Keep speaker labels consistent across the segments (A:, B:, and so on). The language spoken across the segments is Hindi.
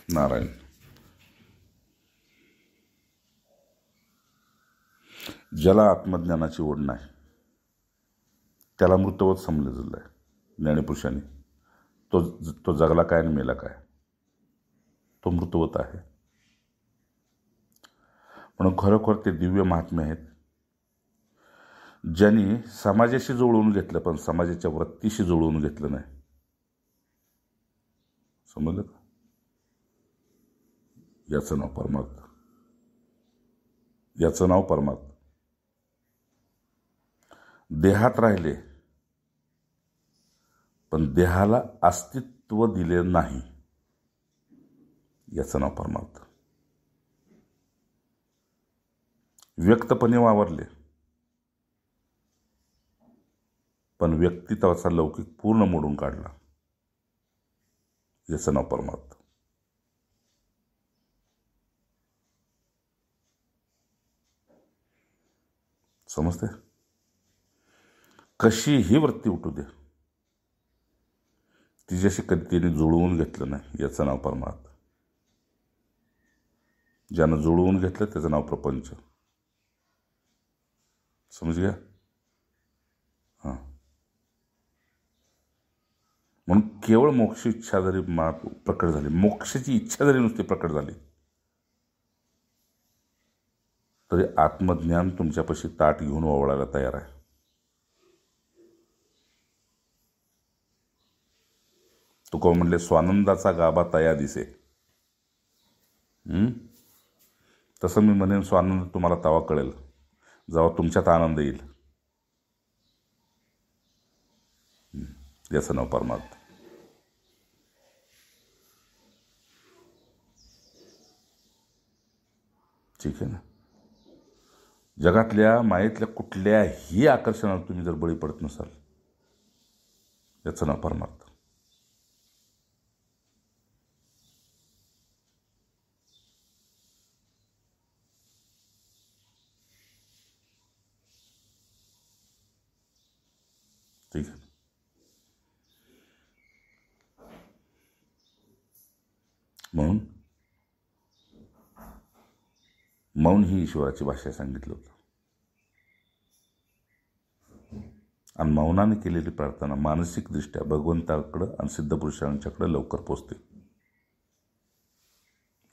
A: नारायण. ज्याला आत्मज्ञानाची ओढ नाही त्याला मृतवत समजलं आहे ज्ञानीपुरुषांनी. तो जगला काय आणि मेला काय, तो मृतवत आहे. म्हणून खरोखर ते दिव्य महात्मे आहेत ज्यांनी समाजाशी जुळवून घेतलं पण समाजाच्या वृत्तीशी जुळवून घेतलं नाही. समजलं का? याचं नाव परमार्थ. याचं नाव परमार्थ. देहात राहिले पण देहाला अस्तित्व दिले नाही, याचं नाव परमार्थ. व्यक्तपणे वावरले पण व्यक्तित्वाचा लौकिक पूर्ण मोडून काढला, याचं नाव परमार्थ. समजते? कशीही वृत्ती उठू दे, तिच्याशी कधी तिने जुळवून घेतलं नाही, याचं नाव परमार्थ. ज्यानं जुळवून घेतलं त्याचं नाव प्रपंच. समज गया? हां. म्हणून केवळ मोक्ष इच्छा जरी प्रकट झाली, मोक्षाची इच्छा जरी नुसती प्रकट झाली तरी आत्मज्ञान तुमच्यापाशी ताट घेऊन ओवळायला तयार आहे. तुका म्हणले स्वानंदाचा गाभा तया दिसे. तसं मी म्हणेन स्वानंद तुम्हाला तवा कळेल जेव्हा तुमच्यात आनंद येईल, याचं नाव परमार्थ. ठीक आहे ना? जगातल्या मायेतल्या कुठल्याही आकर्षणाला तुम्ही जर बळी पडत नसाल, याचं नाव परमार्थ. ठीक आहे. म्हणून मौन ही ईश्वराची भाषा सांगितलं होतं. आणि मौनाने केलेली प्रार्थना मानसिकदृष्ट्या भगवंताकडं आणि सिद्धपुरुषांच्याकडे लवकर पोचते.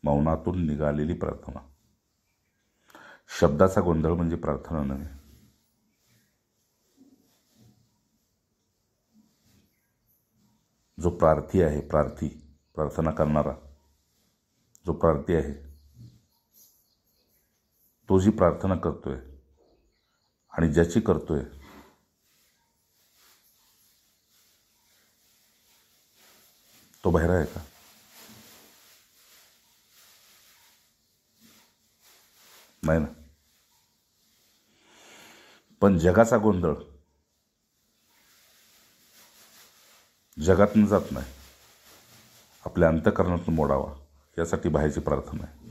A: मौनातून निघालेली प्रार्थना. शब्दाचा गोंधळ म्हणजे प्रार्थना नव्हे. जो प्रार्थी आहे, प्रार्थना करणारा जो प्रार्थी आहे, तो जी प्रार्थना करतोय आणि ज्याची करतोय तो बहिरा आहे का? नाही ना. पण जगाचा गोंधळ जगातून जात नाही, आपल्या अंतःकरणातून मोडावा यासाठी बाहेरची प्रार्थना आहे.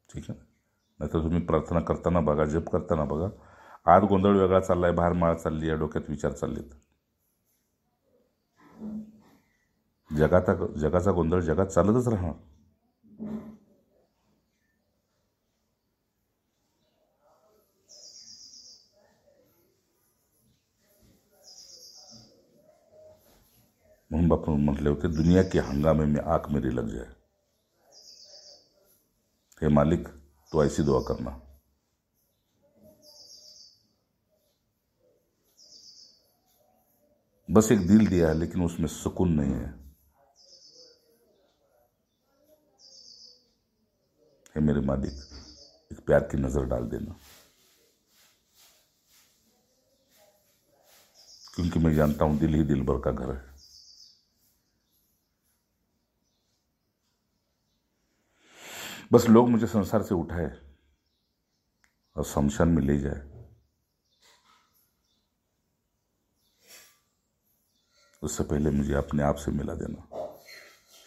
A: ठीक आहे. नाहीतर तुम्ही प्रार्थना करताना बघा, जप करताना बघा, आत गोंधळ वेगळा चाललाय, बाहेर माळ चालली, या डोक्यात विचार चाललेत. जगाचा गोंधळ जगात चालतच राहणार. म्हणून बापू म्हटले होते, दुनिया की हंगामे में आंख मेरी लग जाए. हे मालिक, तो ऐसी दुआ करना. बस एक दिल दिया है लेकिन उसमें सुकून नहीं है. हे मेरे मालिक, एक प्यार की नजर डाल देना, क्योंकि मैं जानता हूं दिल ही दिल भर का घर है. बस लोग मुझे संसार से उठाए और शमशान में ले जाए, उससे पहले मुझे अपने आप से मिला देना.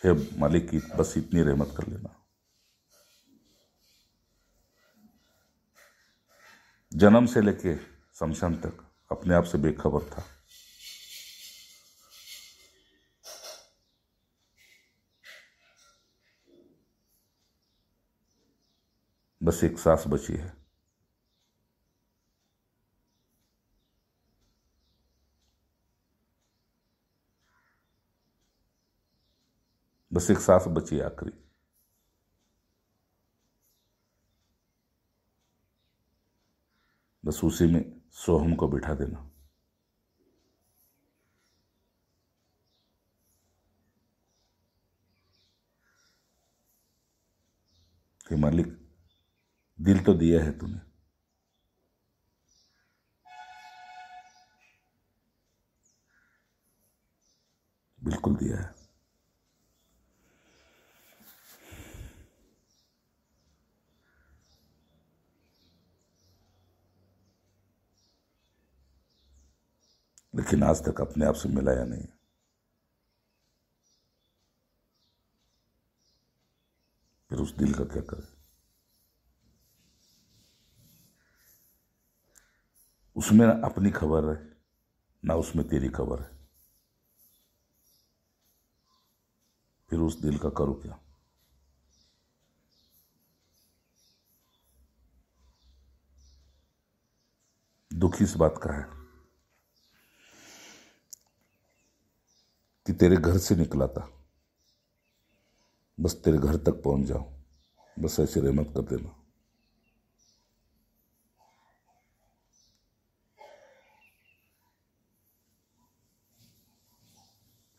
A: हे मालिक की बस इतनी रहमत कर लेना. जन्म से लेके शमशान तक अपने आप से बेखबर था. बस एक सांस बची है। बस एक सांस बची है आखिरी। बस उसी में सोहम को बिठा देना। कि मालिक, दिल तो दिया है तूने, बिल्कुल दिया है। लेकिन आज तक अपने आप से मिलाया नहीं। फिर उस दिल का क्या करें? उसमें ना अपनी खबर है, ना उसमें तेरी खबर है। फिर उस दिल का करूं क्या? दुख इस बात का है कि तेरे घर से निकला था, बस तेरे घर तक पहुंच जाऊं, बस ऐसी रहमत कर देना।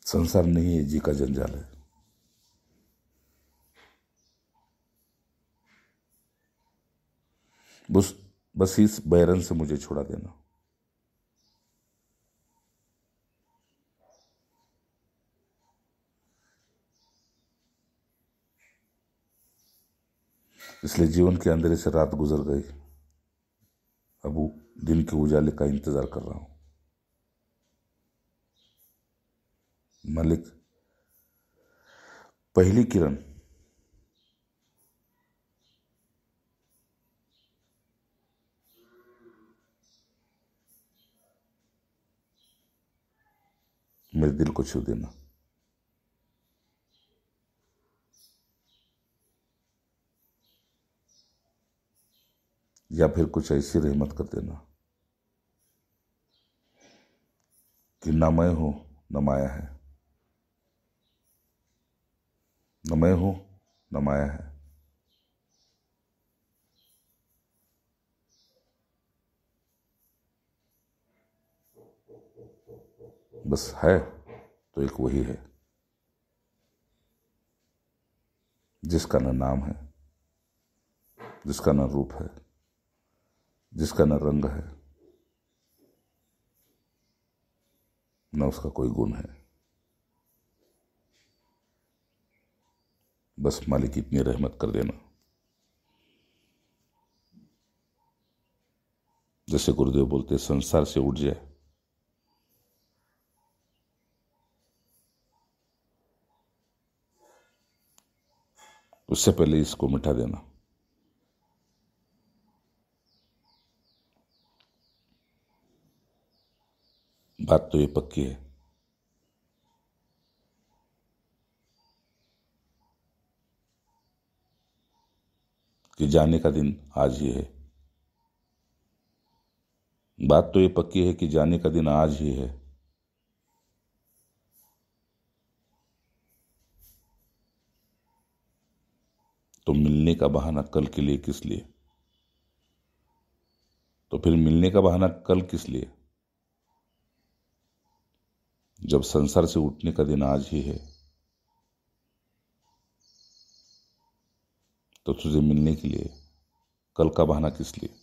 A: संसार नहीं है जी का जंजाल है। बस बस इस बैरन से मुझे छुड़ा देना। इसलिए जीवन के अंधेरे से रात गुजर गई, अब वो दिन के उजाले का इंतजार कर रहा हूं। मालिक, पहली किरण मेरे दिल को छू देना। या फिर कुछ ऐसी रहमत कर देना कि न मैं हूं न माया है, न मैं हूं न माया है। बस है तो एक वही है जिसका न नाम है, जिसका न रूप है, जिसका न रंग है, न उसका कोई गुण है। बस मालिक इतनी रहमत कर देना, जैसे गुरुदेव बोलते संसार से उठ जाए। उससे पहले इसको मिटा देना। बात तो ये पक्की है कि जाने का दिन आज ही है। बात तो ये पक्की है कि जाने का दिन आज ही है। तो मिलने का बहाना कल के लिए किस लिए? तो फिर मिलने का बहाना कल किस लिए, जब संसार से उठने का दिन आज ही है? तो तुझे मिलने के लिए कल का बहाना किस लिए?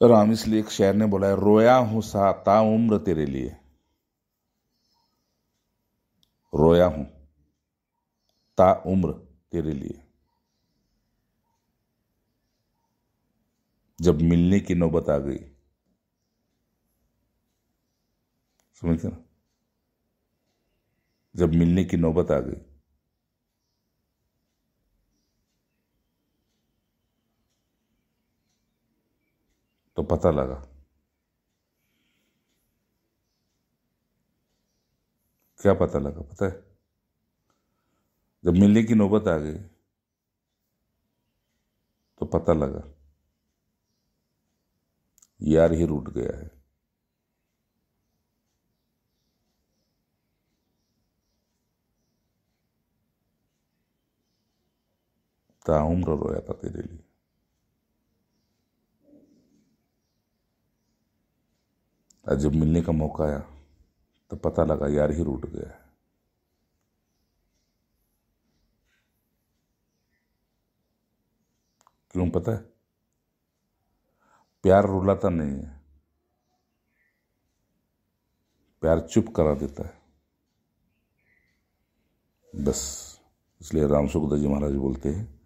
A: राम, इसलिए एक शायर ने बोला है, रोया हूं सा ताउम्र तेरे लिए, रोया हूं ताउम्र तेरे लिए। जब मिलने की नौबत आ गई, समझ ना, जब मिलने की नौबत आ गई तो पता लगा। क्या पता लगा पता है? जब मिलने की नौबत आ गई तो पता लगा यार ही रूठ गया है। ताउम्र रोया था तेरे लिए। और जब मिलने का मौका आया तो पता लगा यार ही रूठ गया है। क्यों पता है? प्यार रुलाता नहीं है, प्यार चुप करा देता है बस। इसलिए राम सुखदास जी महाराज बोलते हैं,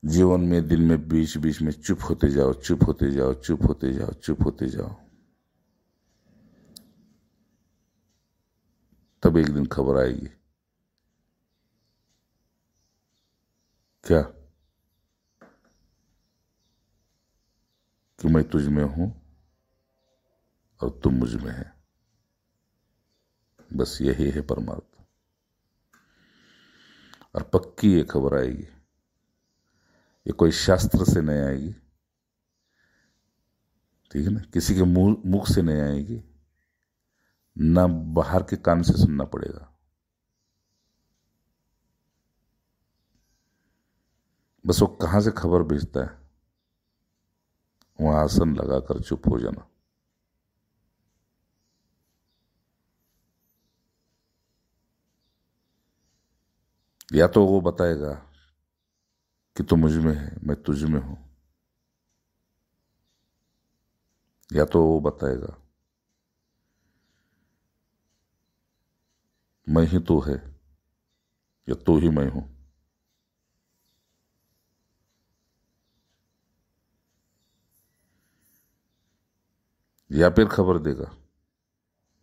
A: जीवन में दिन में बीच बीच में चुप होते जाओ, चुप होते जाओ, चुप होते जाओ, चुप होते जाओ, तब एक दिन खबर आएगी। क्या? कि मैं तुझ में हूं और तुम मुझ में है। बस यही है परमार्थ। और पक्की ये खबर आएगी, ये कोई शास्त्र से नहीं आएगी, ठीक है ना, किसी के मुख से नहीं आएगी, ना बाहर के कान से सुनना पड़ेगा। बस वो कहां से खबर भेजता है, वहां आसन लगाकर चुप हो जाना। या तो वो बताएगा कि तू मुझ में है, मैं तुझ में हूं, या तो वो बताएगा मैं ही तू है या तू ही मैं हूं। या फिर खबर देगा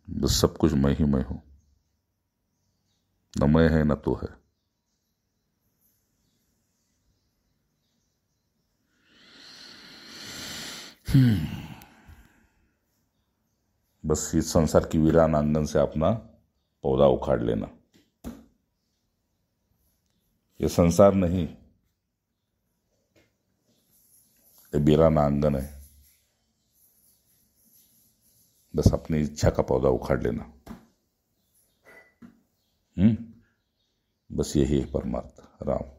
A: बस सब कुछ मैं ही मैं हूं, न मैं है न तू है। बस इस संसार की वीरान आंगन से अपना पौधा उखाड़ लेना। ये संसार नहीं, ये वीरान आंगन है। बस अपनी इच्छा का पौधा उखाड़ लेना। बस यही है परमार्थ। राम।